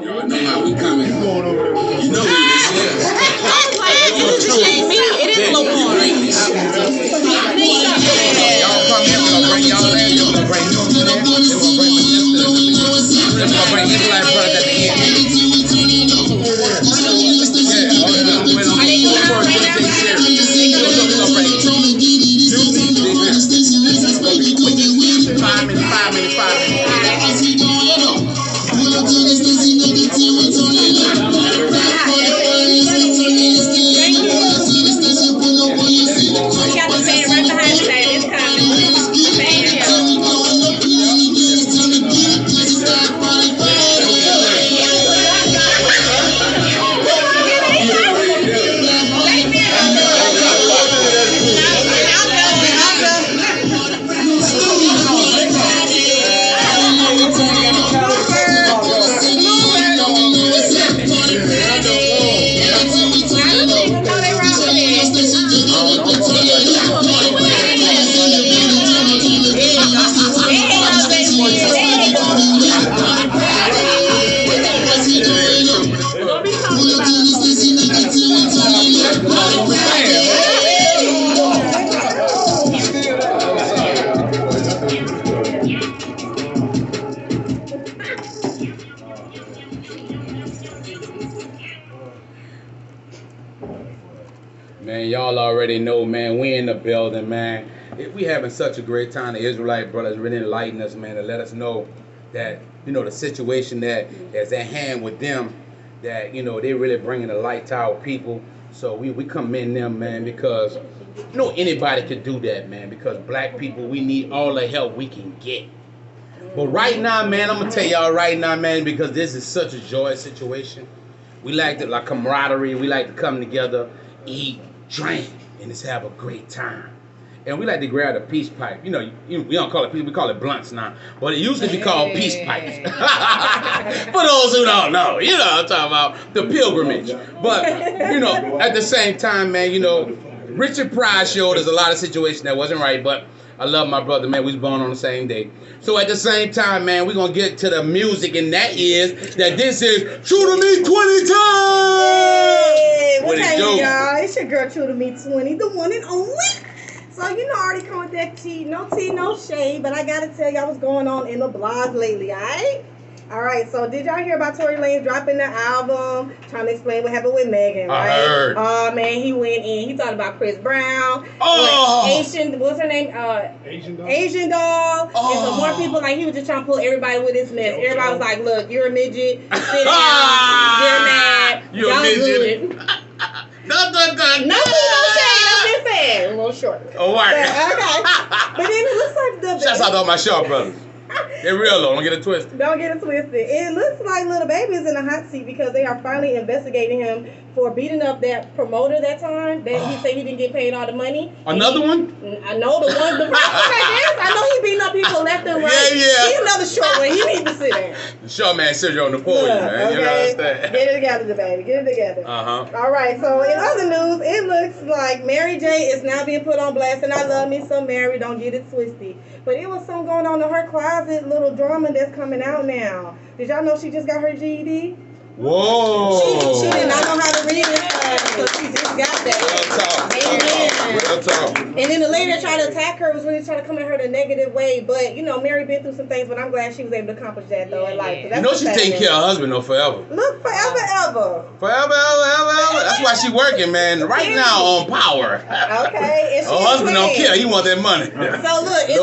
Y'all know how we coming. You know who this is. You just can't meet. It is Lamar. Y'all come here, we're gonna bring y'all in. We're gonna bring you in there. We're gonna bring We're gonna bring Israelite brothers at the end. Are they doing it right now? Five minutes. Man, y'all already know, man, we in the building, man. We having such a great time. The Israelite brothers really enlighten us, man, to let us know that, you know, the situation that is at hand with them, that, you know, they really bringing the light to our people. So we commend them, man, because, you know, anybody could do that, man, because black people, we need all the help we can get. But right now, man, I'm going to tell y'all right now, man, because this is such a joyous situation. We like to, like, camaraderie. We like to come together, eat, drink, and just have a great time. And we like to grab a peace pipe. You know, we don't call it peace, we call it blunts now. But it used to be called peace pipes. For those who don't know, you know what I'm talking about, the pilgrimage. But, you know, at the same time, man, you know, Richard Pryor showed us a lot of situations that wasn't right, but I love my brother, man. We was born on the same day. So at the same time, man, we're going to get to the music, and that is that this is True to Me 20 time! Hey, what's happening, y'all? It's your girl, True to Me 20, the one and only. So, you know, I already come with that tea, no shade, but I got to tell y'all what's going on in the blog lately, all right? All right, so did y'all hear about Tory Lanez dropping the album, trying to explain what happened with Megan, right? I heard. Oh, man, he went in. He talked about Chris Brown. Oh! What's her name? Asian doll. Oh. And some more people, like, he was just trying to pull everybody with his mess. Everybody was like, look, you're a midget. Sit down. You're mad. You're a midget. No shade. I'm just saying. A little short. Oh, right. Okay. But then it looks like the... Shouts out to all my Shaw brothers. They're real though, don't get it twisted. Don't get it twisted. It looks like Little Baby is in a hot seat because they are finally investigating him for beating up that promoter that time. That he said he didn't get paid all the money. Another one? I know the one. I know he beating up people left and right. Yeah. He's another short one. He needs to sit down. The Shaw man syndrome on the podium, man. Okay. You know what I'm saying? Get it together, the baby. Get it together. All right. So in other news, it looks like Mary J is now being put on blast, and I love me some Mary. Don't get it twisted. But it was something going on in her closet, little drama that's coming out now. Did y'all know she just got her GED? Whoa. She did not know how to read this time, so she just got that. Real talk. And then the lady that tried to attack her was really trying to come at her the negative way. But, you know, Mary been through some things, but I'm glad she was able to accomplish that, though, in life. You know she taking care of her husband, though, forever. Look, forever. Forever. That's why she working, man, right now on power. Okay. Her husband don't care. He want that money. So, look, it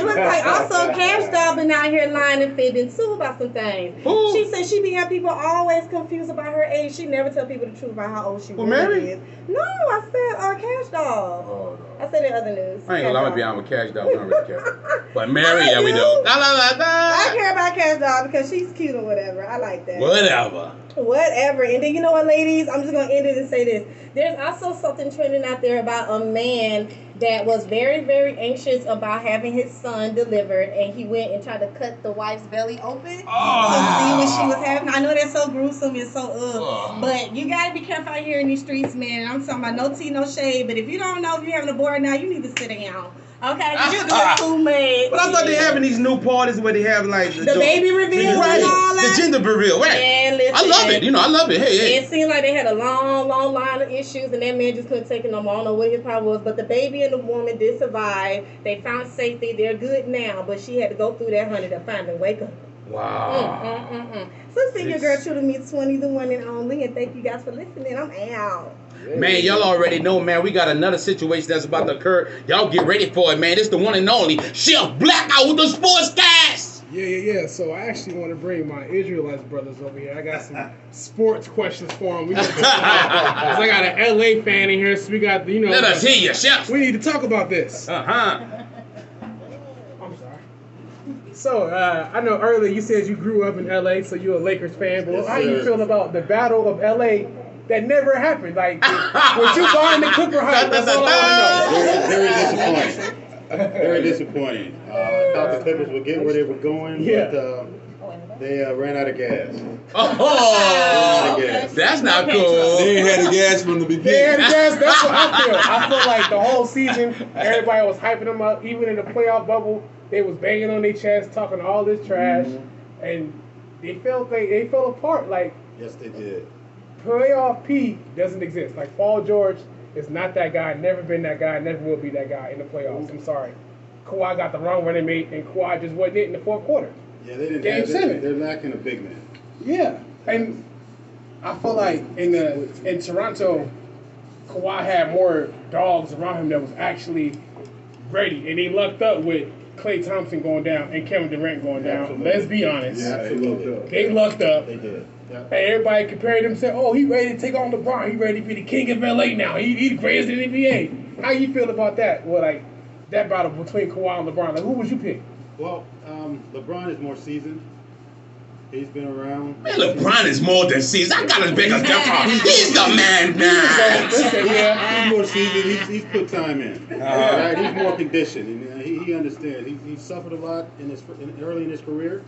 looks like also Cash Doll been out here lying and fibbing, too, about some things. Who? She said she be having people always confused about her age. She never tell people the truth about how old she really is. No, I said Cash Doll. Oh, no. I said in other news. I ain't gonna lie, I'm be on with Cash Doll. We don't really care. But Mary, yeah, we do. I care about Cash Doll because she's cute or whatever. I like that. Whatever. And then you know what, ladies? I'm just gonna end it and say this. There's also something trending out there about a man that was very, very anxious about having his son delivered, and he went and tried to cut the wife's belly open to see what she was having. I know that's so gruesome and so but you gotta be careful out here in these streets, man. I'm talking about no tea, no shade. But if you don't know if you're having a boy now, you need to sit down. Okay, you're doing too much. But I thought they having these new parties where they have like the baby reveal and all that. The gender reveal, right? Man, listen, I love it. I love it. Hey. It seemed like they had a long line of issues, and that man just couldn't take it no more. I don't know what his problem was, but the baby and the woman did survive. They found safety. They're good now, but she had to go through that, honey, to finally wake up. Wow. So see your girl True to Me 20, the one and only, and thank you guys for listening. I'm out. Man, y'all already know, man. We got another situation that's about to occur. Y'all get ready for it, man. It's the one and only Chef Blackout with the Sportscast. Yeah. So I actually want to bring my Israelites brothers over here. I got some sports questions for them. Because I got an LA fan in here, so we got, Let us hear you, Chef. We need to talk about this. I'm sorry. So, I know earlier you said you grew up in LA, so you're a Lakers fan. But how you feel about the Battle of LA that never happened? Like, was you buying the Cooper hype? That's all I want Very disappointing. Very disappointing. I thought the Clippers would get where they were going, but they ran out of gas. That's not cool. They ain't had the gas from the beginning. They had the gas. That's what I feel. I feel like the whole season, everybody was hyping them up. Even in the playoff bubble, they was banging on their chest, talking all this trash, and they fell apart. Like, Yes, they did. Playoff P doesn't exist. Like, Paul George is not that guy, never been that guy, never will be that guy in the playoffs. I'm sorry. Kawhi got the wrong running mate, and Kawhi just wasn't it in the fourth quarter. Yeah, they didn't Game have 7. They're lacking a big man. Yeah, and I feel like in Toronto, Kawhi had more dogs around him that was actually ready, and he lucked up with Klay Thompson going down and Kevin Durant going down. Absolutely. Let's be honest. Yeah, absolutely. They lucked up. They did. Yeah. And everybody compared him and said, oh, he ready to take on LeBron. He ready to be the king of LA now. He's the greatest in the NBA. How you feel about that? Well, like, that battle between Kawhi and LeBron. Like, who would you pick? Well, LeBron is more seasoned. He's been around. Man, LeBron is more than seasoned. I gotta make a difference. He's the man now. He's more seasoned. He's put time in. Right? He's more conditioned. And he understands. He suffered a lot early in his career,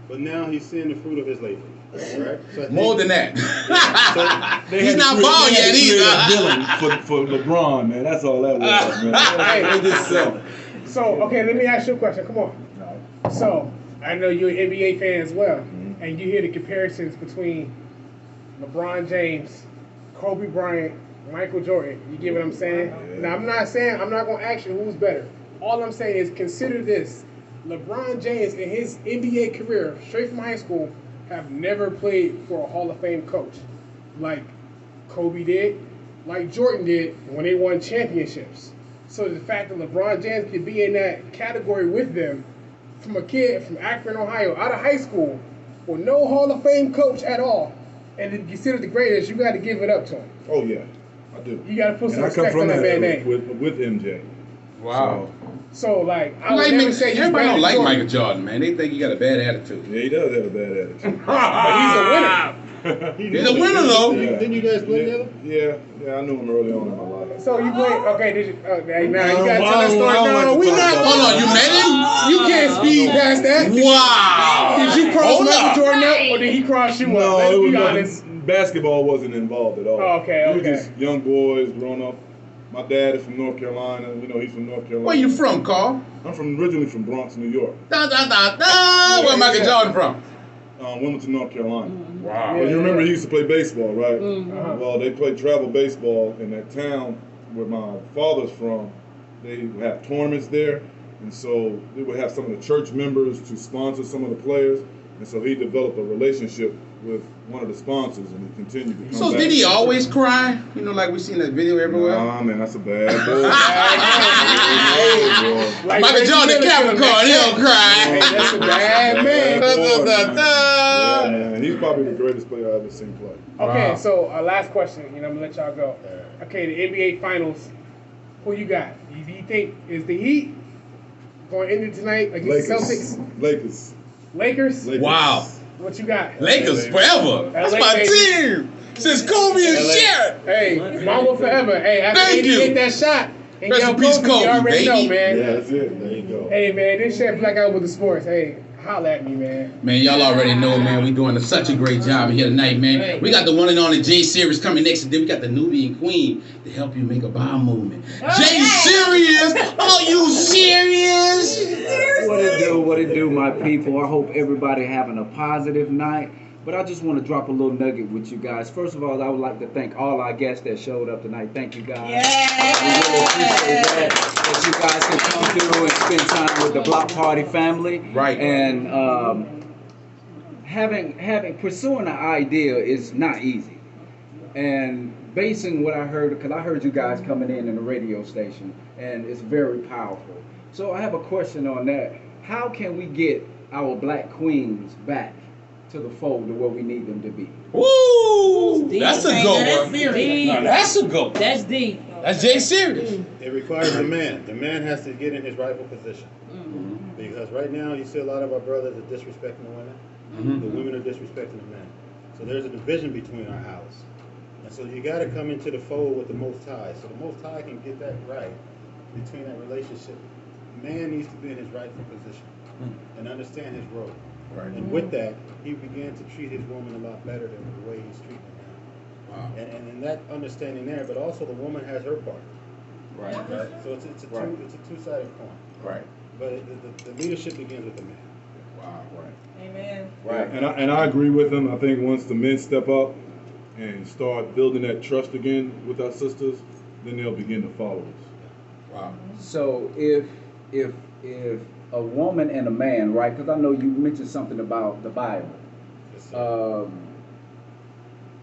but now he's seeing the fruit of his labor. Right? So More than that. He's not bald yet either. For LeBron, man. That's all that was, man. They just sell. So, okay, let me ask you a question. Come on. So, I know you're an NBA fan as well, and you hear the comparisons between LeBron James, Kobe Bryant, Michael Jordan. You get what I'm saying? Yeah. Now, I'm not going to ask you who's better. All I'm saying is consider this. LeBron James, in his NBA career, straight from high school, have never played for a Hall of Fame coach like Kobe did, like Jordan did when they won championships. So the fact that LeBron James could be in that category with them, from a kid from Akron, Ohio, out of high school, with no Hall of Fame coach at all, and to consider the greatest, you got to give it up to him. Oh yeah, I do. You got to put some And I come respect from on that that man's era name. with MJ. Wow. So like, I would never say he's everybody better don't than like Jordan. Michael Jordan, man. They think he got a bad attitude. Yeah, he does have a bad attitude. But he's a winner. He's a winner, though. Didn't you guys play together? Yeah, I knew him early on in my life. So you played? Okay, did you? Okay, now you gotta tell that story. I don't like No, to we talk not. about Hold on, you met him? You can't speed past that. Wow. Did you cross Hold Michael up. Jordan up, or did he cross you up? No, Let's it was be honest. basketball wasn't involved at all. Oh, okay, We okay. were just young boys growing up. My dad is from North Carolina. You know, he's from North Carolina. Where you from, Carl? I'm originally from Bronx, New York. Where Michael Jordan from? Wilmington, North Carolina. Wow. Well, you remember he used to play baseball, right? Uh-huh. Well, they played travel baseball in that town where my father's from. They would have tournaments there, and so they would have some of the church members to sponsor some of the players. And so he developed a relationship with one of the sponsors, and he continued to come So back. did he always cry? You know, like we seen that video everywhere? Nah, man, that's a bad boy. Like Michael Reggie Jordan, Miller Capricorn, he don't Hey, cry. that's a bad man. Yeah, man, he's probably the greatest player I've ever seen play. Okay, Wow. so last question. I'm gonna let y'all go. Okay, the NBA Finals. Who you got? Do you think is the Heat going into tonight against the Celtics? Lakers. Lakers? Wow. What you got? Lakers forever. That's LA, my baby. team. Since Kobe and LA. Sharon. Hey, Mamba forever. Hey, after Thank AD you. hit that shot, And Rest yo, in peace, Kobe, you Kobe, already know, baby. man. Yeah, that's it. There you go. Hey, man, this shit Black Out with the sports. Hey, holla at me, man. Man, y'all already know, man. We doing such a great job here tonight, man. We got the one and only J Series coming next, and then we got the Nubian Queen to help you make a bowel movement. J Series, are you serious? What it do, my people? I hope everybody having a positive night. But I just want to drop a little nugget with you guys. First of all, I would like to thank all our guests that showed up tonight. Thank you guys. We really appreciate that you guys can come through and spend time with the Block Party family. Right. And pursuing an idea is not easy. And basing what I heard, because I heard you guys coming in the radio station, and it's very powerful. So I have a question on that. How can we get our black queens back to the fold of where we need them to be? Woo! That's a good one. Deep. Now, that's a good one. That's deep. That's J Series. It requires the man. The man has to get in his rightful position. Because right now, you see a lot of our brothers are disrespecting the women. The women are disrespecting the men. So there's a division between our house. And so you got to come into the fold with the Most High. So the Most High can get that right between that relationship. Man needs to be in his rightful position and understand his role. Right. And with that, he began to treat his woman a lot better than the way he's treating her now. Wow. And in that understanding there, but also the woman has her part. Right. Right? So it's a two-sided coin. Right. But the leadership begins with the man. Wow. Right. Amen. Right. And I agree with him. I think once the men step up and start building that trust again with our sisters, then they'll begin to follow us. Wow. So if a woman and a man, right? Because I know you mentioned something about the Bible. Yes, sir.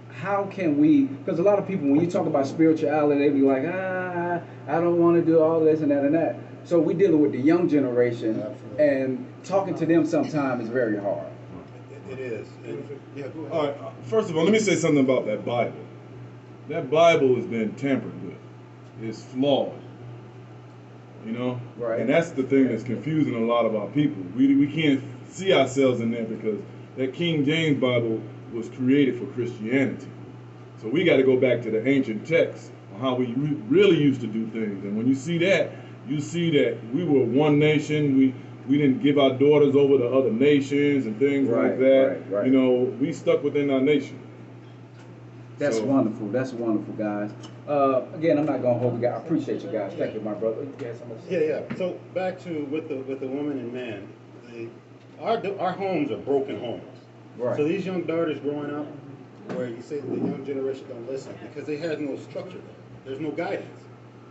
How can we? Because a lot of people, when you talk about spirituality, they be like, I don't want to do all this and that and that. So we dealing with the young generation, Absolutely. and talking to them sometimes is very hard. It is. And, yeah, go ahead. All right. First of all, let me say something about that Bible. That Bible has been tampered with. It's flawed. You know? Right. And that's the thing that's confusing a lot of our people. We can't see ourselves in there because that King James Bible was created for Christianity. So we got to go back to the ancient texts on how we really used to do things. And when you see that, you see that we were one nation. We didn't give our daughters over to other nations and things like that. Right. You know, we stuck within our nation. That's So- wonderful. That's wonderful, guys. Again, I'm not gonna hold you guys. I appreciate you guys. Thank you, my brother. You guys so much. Yeah. So back to with the woman and man, our homes are broken homes. Right. So these young daughters growing up, where you say the young generation don't listen because they have no structure there. There's no guidance.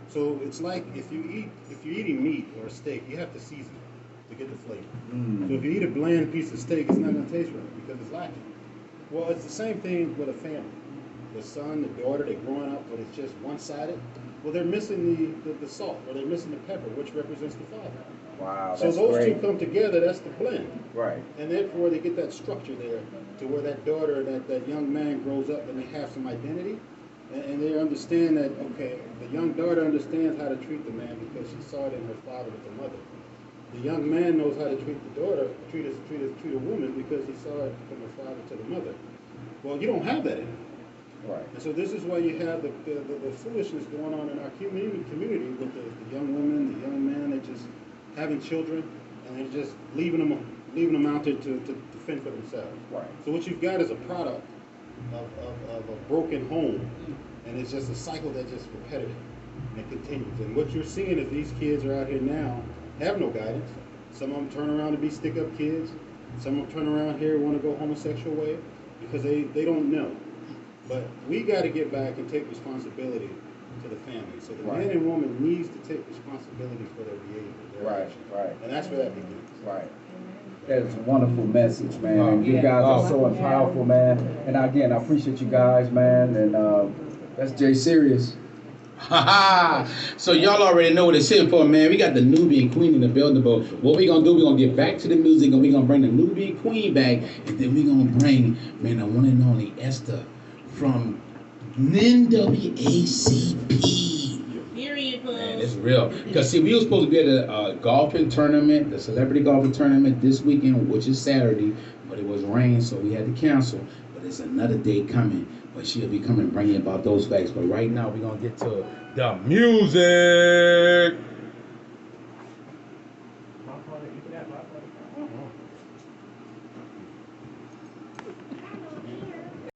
So it's like if you're eating meat or a steak, you have to season it to get the flavor. So if you eat a bland piece of steak, it's not going to taste right because it's lacking. Well, it's the same thing with a family. The son, the daughter, they're growing up, but it's just one-sided. Well, they're missing the salt, or they're missing the pepper, which represents the father. Wow. So That's those great. two come together, that's the blend. Right. And therefore, they get that structure there to where that daughter, that young man grows up and they have some identity. And they understand that, okay, the young daughter understands how to treat the man because she saw it in her father with the mother. The young man knows how to treat the daughter, treat a woman because he saw it from the father to the mother. Well, you don't have that in it. Right. And so this is why you have the foolishness going on in our community with the young women, the young men that just having children and they're just leaving them out there to fend for themselves. Right. So what you've got is a product of a broken home, and it's just a cycle that's just repetitive and it continues. And what you're seeing is these kids are out here now have no guidance. Some of them turn around to be stick-up kids. Some of them turn around here and want to go homosexual way because they don't know. But we got to get back and take responsibility to the family. So the man and woman needs to take responsibility for their behavior, their actions. Right. And that's where that begins. Right. That's a wonderful message, man. And you guys are so powerful, man. And again, I appreciate you guys, man. And that's Jay Serious. So y'all already know what it's here for, man. We got the Nubian Queen in the building, but what we gonna do, we gonna get back to the music and we gonna bring the Nubian Queen back, and then we gonna bring, man, the one and only Esther from NWACP. Period, Man, it's real. Because see, we were supposed to be at a golfing tournament, the celebrity golfing tournament this weekend, which is Saturday, but it was rain, so we had to cancel. But there's another day coming But she'll be coming bringing about those facts. But right now, we're going to get to the music.